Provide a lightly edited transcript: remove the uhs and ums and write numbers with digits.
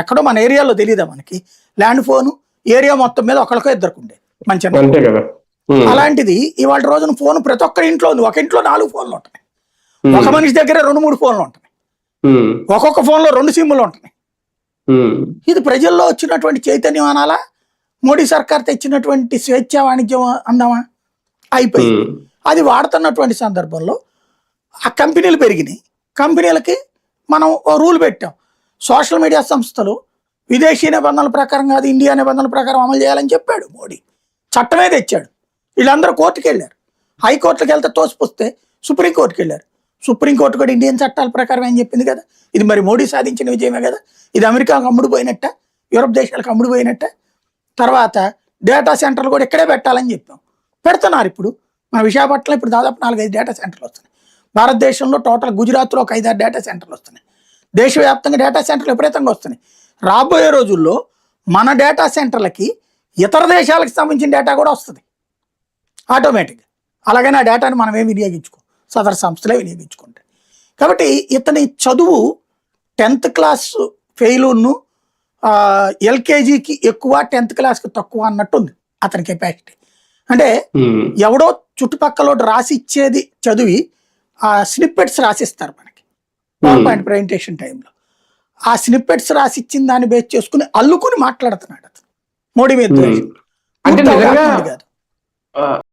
ఎక్కడో మన ఏరియాలో తెలియదా మనకి, ల్యాండ్ ఫోన్ ఏరియా మొత్తం మీద ఒకరికో ఇద్దరికి ఉండే మంచిగా. అలాంటిది ఇవాళ రోజున ఫోన్ ప్రతి ఒక్కరి ఇంట్లో ఉంది. ఒక ఇంట్లో 4 ఫోన్లు ఉంటున్నాయి, ఒక మనిషి దగ్గర 2-3 ఫోన్లు ఉంటున్నాయి, ఒక్కొక్క ఫోన్లో 2 సిమ్ములు ఉంటున్నాయి. ఇది ప్రజల్లో వచ్చినటువంటి చైతన్యం అనాలా, మోడీ సర్కార్ తెచ్చినటువంటి స్వేచ్ఛ వాణిజ్యం అందామా? అయిపోయింది. అది వాడుతున్నటువంటి సందర్భంలో ఆ కంపెనీలు పెరిగినాయి. కంపెనీలకి మనం రూల్ పెట్టాం, సోషల్ మీడియా సంస్థలు విదేశీ నిబంధనల ప్రకారం కాదు ఇండియా నిబంధనల ప్రకారం అమలు చేయాలని చెప్పాడు మోడీ. చట్టమే తెచ్చాడు. వీళ్ళందరూ కోర్టుకు వెళ్ళారు. హైకోర్టుకి వెళ్తే తోసిపోస్తే సుప్రీంకోర్టుకి వెళ్ళారు. సుప్రీంకోర్టు కూడా ఇండియన్ చట్టాల ప్రకారం ఏం చెప్పింది కదా. ఇది మరి మోడీ సాధించిన విజయమే కదా. ఇది అమెరికాకు అమ్ముడుపోయినట్ట, యూరప్ దేశాలకు అమ్ముడుపోయినట్ట. తర్వాత డేటా సెంటర్లు కూడా ఇక్కడే పెట్టాలని చెప్పాం, పెడుతున్నారు. ఇప్పుడు మన విశాఖపట్నంలో ఇప్పుడు దాదాపు 4-5 డేటా సెంటర్లు వస్తున్నాయి. భారతదేశంలో టోటల్ గుజరాత్లో ఒక 5-6 డేటా సెంటర్లు వస్తున్నాయి. దేశవ్యాప్తంగా డేటా సెంటర్లు విపరీతంగా వస్తున్నాయి. రాబోయే రోజుల్లో మన డేటా సెంటర్లకి ఇతర దేశాలకు సంబంధించిన డేటా కూడా వస్తుంది ఆటోమేటిక్గా. అలాగని ఆ డేటాని మనమే వినియోగించుకో, సదరు సంస్థలే వినియోగించుకుంటాయి. కాబట్టి ఇతని చదువు 10th క్లాస్ ఫెయిల్ను ఎల్కేజీకి ఎక్కువ 10th క్లాస్కి తక్కువ అన్నట్టుంది అతని కెపాసిటీ. అంటే ఎవడో చుట్టుపక్కల రాసి ఇచ్చేది చదివి ఆ స్నిప్పెట్స్ రాసిస్తారు మనకి పవర్ పాయింట్ ప్రెజెంటేషన్ టైంలో. ఆ స్నిప్పెట్స్ రాసి ఇచ్చిన దాన్ని బేస్ చేసుకుని అల్లుకుని మాట్లాడుతున్నాడు అతను మోడీ మీద. అంటే నిజంగా